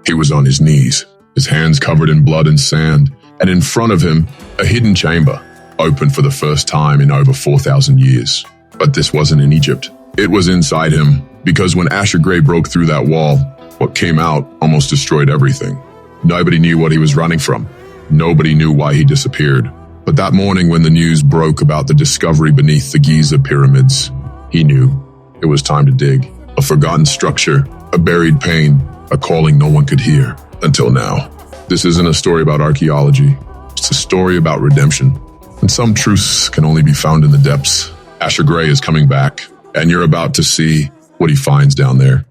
He was on his knees, his hands covered in blood and sand, and in front of him, a hidden chamber, open for the first time in over 4,000 years. But this wasn't in Egypt. It was inside him, because when Asher Gray broke through that wall, what came out almost destroyed everything. Nobody knew what he was running from. Nobody knew why he disappeared. But that morning when the news broke about the discovery beneath the Giza pyramids, he knew it was time to dig. A forgotten structure, a buried pain, a calling no one could hear until now. This isn't a story about archaeology. It's a story about redemption. And some truths can only be found in the depths. Asher Gray is coming back, and you're about to see what he finds down there.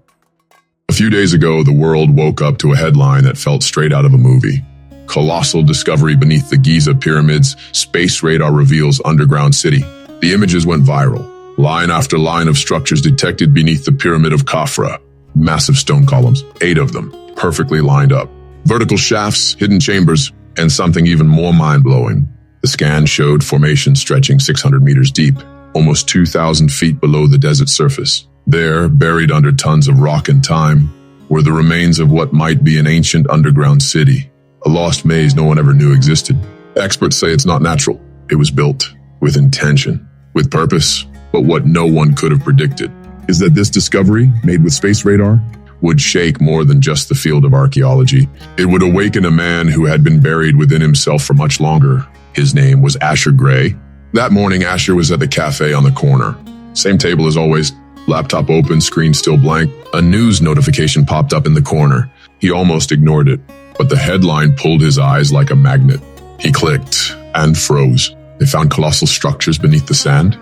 A few days ago, the world woke up to a headline that felt straight out of a movie. Colossal discovery beneath the Giza pyramids, space radar reveals underground city. The images went viral. Line after line of structures detected beneath the Pyramid of Khafra. Massive stone columns, 8 of them, perfectly lined up. Vertical shafts, hidden chambers, and something even more mind-blowing. The scan showed formations stretching 600 meters deep, almost 2,000 feet below the desert surface. There, buried under tons of rock and time, were the remains of what might be an ancient underground city. A lost maze no one ever knew existed. Experts say it's not natural. It was built with intention, with purpose. But what no one could have predicted is that this discovery, made with space radar, would shake more than just the field of archaeology. It would awaken a man who had been buried within himself for much longer. His name was Asher Gray. That morning, Asher was at the cafe on the corner. Same table as always, laptop open, screen still blank. A news notification popped up in the corner. He almost ignored it, but the headline pulled his eyes like a magnet. He clicked and froze. They found colossal structures beneath the sand.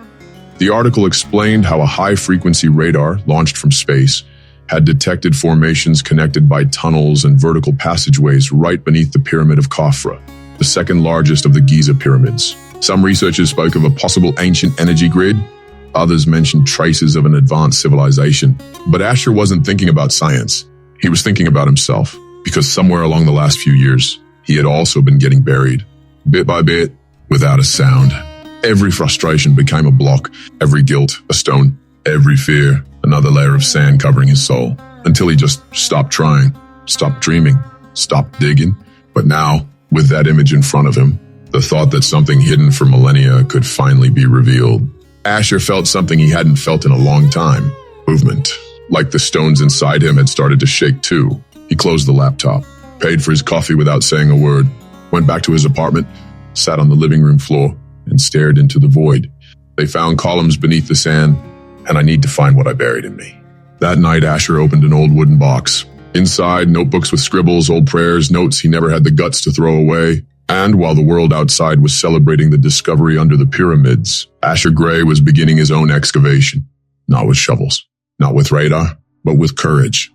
The article explained how a high-frequency radar, launched from space, had detected formations connected by tunnels and vertical passageways right beneath the Pyramid of Khafra, the second largest of the Giza pyramids. Some researchers spoke of a possible ancient energy grid. Others mentioned traces of an advanced civilization. But Asher wasn't thinking about science. He was thinking about himself, because somewhere along the last few years, he had also been getting buried, bit by bit, without a sound. Every frustration became a block, every guilt a stone, every fear another layer of sand covering his soul, until he just stopped trying, stopped dreaming, stopped digging. But now, with that image in front of him, the thought that something hidden for millennia could finally be revealed, Asher felt something he hadn't felt in a long time. Movement. Like the stones inside him had started to shake too. He closed the laptop, paid for his coffee without saying a word, went back to his apartment, sat on the living room floor, and stared into the void. They found columns beneath the sand, and I need to find what I buried in me. That night, Asher opened an old wooden box. Inside, notebooks with scribbles, old prayers, notes he never had the guts to throw away. And while the world outside was celebrating the discovery under the pyramids, Asher Gray was beginning his own excavation. Not with shovels, not with radar, but with courage.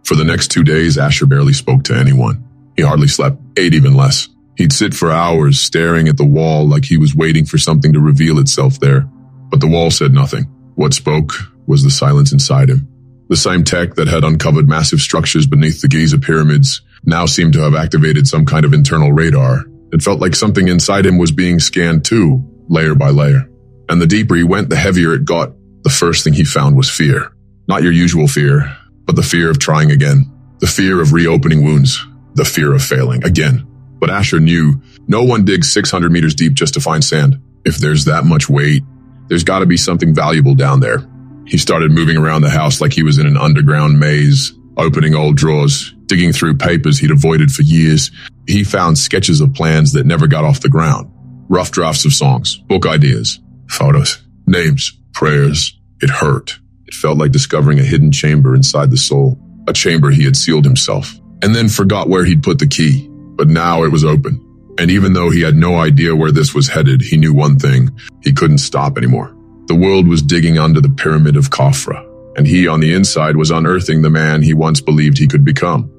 For the next 2 days, Asher barely spoke to anyone. He hardly slept, ate even less. He'd sit for hours staring at the wall like he was waiting for something to reveal itself there. But the wall said nothing. What spoke was the silence inside him. The same tech that had uncovered massive structures beneath the Giza pyramids now seemed to have activated some kind of internal radar. It felt like something inside him was being scanned too, layer by layer. And the deeper he went, the heavier it got. The first thing he found was fear. Not your usual fear, but the fear of trying again. The fear of reopening wounds. The fear of failing again. But Asher knew no one digs 600 meters deep just to find sand. If there's that much weight, there's got to be something valuable down there. He started moving around the house like he was in an underground maze, opening old drawers, digging through papers he'd avoided for years. He found sketches of plans that never got off the ground, rough drafts of songs, book ideas, photos, names, prayers. It hurt. It felt like discovering a hidden chamber inside the soul, a chamber he had sealed himself, and then forgot where he'd put the key. But now it was open. And even though he had no idea where this was headed, he knew one thing: he couldn't stop anymore. The world was digging under the Pyramid of Khafra, and he on the inside was unearthing the man he once believed he could become.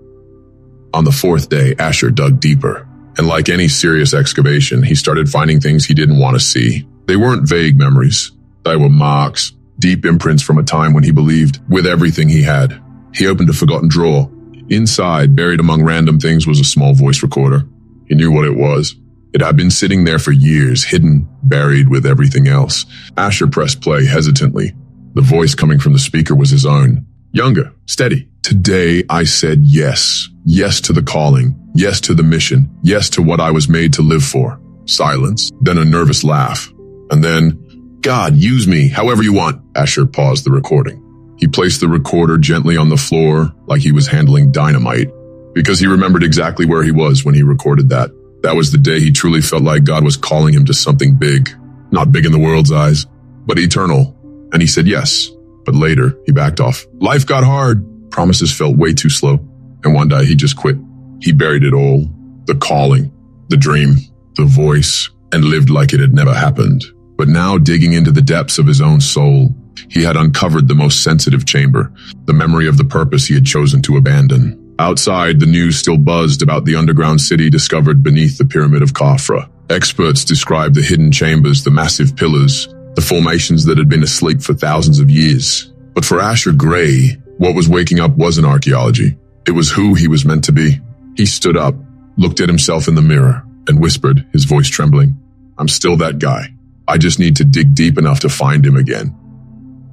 On the 4th day, Asher dug deeper, and like any serious excavation, he started finding things he didn't want to see. They weren't vague memories. They were marks, deep imprints from a time when he believed with everything he had. He opened a forgotten drawer. Inside, buried among random things, was a small voice recorder. He knew what it was. It had been sitting there for years, hidden, buried with everything else. Asher pressed play hesitantly. The voice coming from the speaker was his own. Younger, steady, Today I said yes. Yes to the calling. Yes to the mission. Yes to what I was made to live for. Silence, then a nervous laugh. And then, God, use me however you want. Asher paused the recording. He placed the recorder gently on the floor like he was handling dynamite, because he remembered exactly where he was when he recorded that. That was the day he truly felt like God was calling him to something big. Not big in the world's eyes, but eternal. And he said yes. But later, he backed off. Life got hard. Promises felt way too slow. And one day, he just quit. He buried it all. The calling, the dream, the voice, and lived like it had never happened. But now, digging into the depths of his own soul, he had uncovered the most sensitive chamber, the memory of the purpose he had chosen to abandon. Outside, the news still buzzed about the underground city discovered beneath the Pyramid of Khafra. Experts described the hidden chambers, the massive pillars, the formations that had been asleep for thousands of years. But for Asher Gray, what was waking up wasn't archaeology. It was who he was meant to be. He stood up, looked at himself in the mirror, and whispered, his voice trembling, I'm still that guy. I just need to dig deep enough to find him again.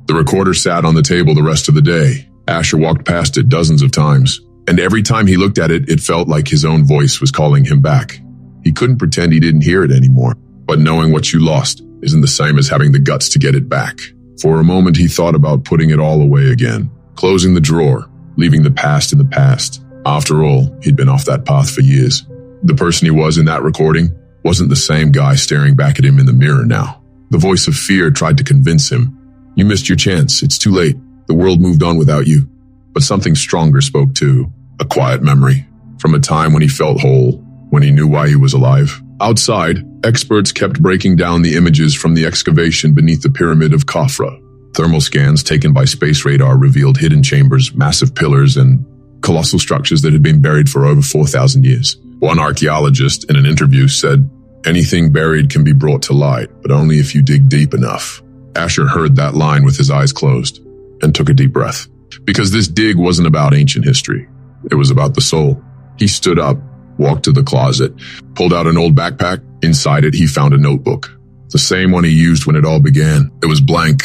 The recorder sat on the table the rest of the day. Asher walked past it dozens of times, and every time he looked at it, it felt like his own voice was calling him back. He couldn't pretend he didn't hear it anymore, but knowing what you lost isn't the same as having the guts to get it back. For a moment, he thought about putting it all away again, closing the drawer, leaving the past in the past. After all, he'd been off that path for years. The person he was in that recording wasn't the same guy staring back at him in the mirror now. The voice of fear tried to convince him, you missed your chance, it's too late, the world moved on without you. But something stronger spoke too, a quiet memory, from a time when he felt whole, when he knew why he was alive. Outside, experts kept breaking down the images from the excavation beneath the Pyramid of Khafra. Thermal scans taken by space radar revealed hidden chambers, massive pillars, and colossal structures that had been buried for over 4,000 years. One archaeologist in an interview said, anything buried can be brought to light, but only if you dig deep enough. Asher heard that line with his eyes closed and took a deep breath. Because this dig wasn't about ancient history. It was about the soul. He stood up, walked to the closet, pulled out an old backpack. Inside it, he found a notebook. The same one he used when it all began. It was blank,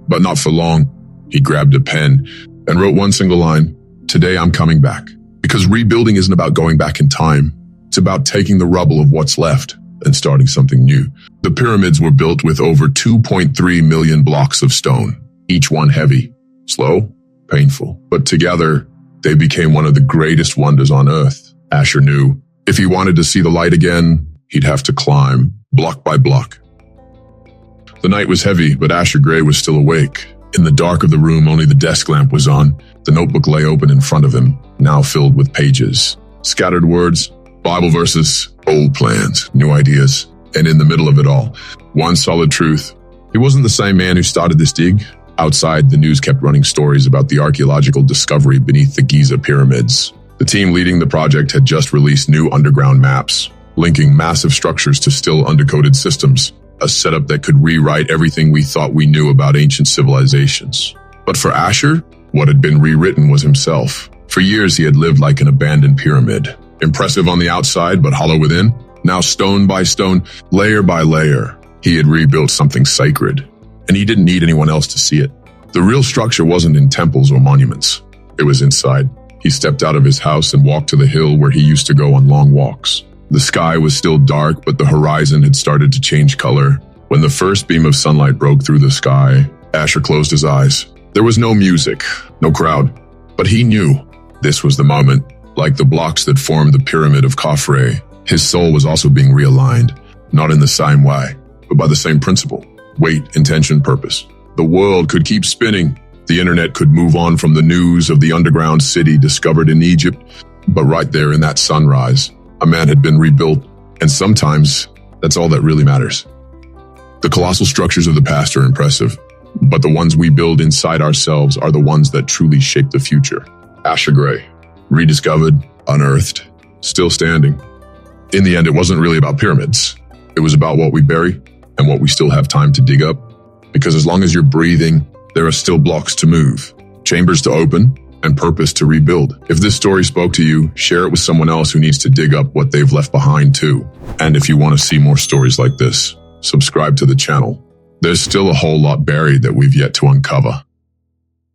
but not for long. He grabbed a pen and wrote one single line, today I'm coming back. Because rebuilding isn't about going back in time. It's about taking the rubble of what's left and starting something new. The pyramids were built with over 2.3 million blocks of stone, each one heavy, slow, painful. But together, they became one of the greatest wonders on Earth. Asher knew if he wanted to see the light again, he'd have to climb block by block. The night was heavy, but Asher Gray was still awake. In the dark of the room, only the desk lamp was on. The notebook lay open in front of him, now filled with pages. Scattered words, Bible verses, old plans, new ideas. And in the middle of it all, one solid truth. He wasn't the same man who started this dig. Outside, the news kept running stories about the archaeological discovery beneath the Giza Pyramids. The team leading the project had just released new underground maps, linking massive structures to still undercoded systems, a setup that could rewrite everything we thought we knew about ancient civilizations. But for Asher, what had been rewritten was himself. For years, he had lived like an abandoned pyramid, impressive on the outside but hollow within. Now stone by stone, layer by layer, he had rebuilt something sacred, and he didn't need anyone else to see it. The real structure wasn't in temples or monuments. It was inside. He stepped out of his house and walked to the hill where he used to go on long walks. The sky was still dark, but the horizon had started to change color. When the first beam of sunlight broke through the sky, Asher closed his eyes. There was no music, no crowd, but he knew this was the moment. Like the blocks that formed the Pyramid of Khafra, his soul was also being realigned, not in the same way, but by the same principle. Weight, intention, purpose. The world could keep spinning. The internet could move on from the news of the underground city discovered in Egypt, but right there in that sunrise, a man had been rebuilt, and sometimes that's all that really matters. The colossal structures of the past are impressive, but the ones we build inside ourselves are the ones that truly shape the future. Asher Gray, rediscovered, unearthed, still standing. In the end, it wasn't really about pyramids. It was about what we bury and what we still have time to dig up. Because as long as you're breathing, there are still blocks to move, chambers to open, and purpose to rebuild. If this story spoke to you, share it with someone else who needs to dig up what they've left behind too. And if you want to see more stories like this, subscribe to the channel. There's still a whole lot buried that we've yet to uncover.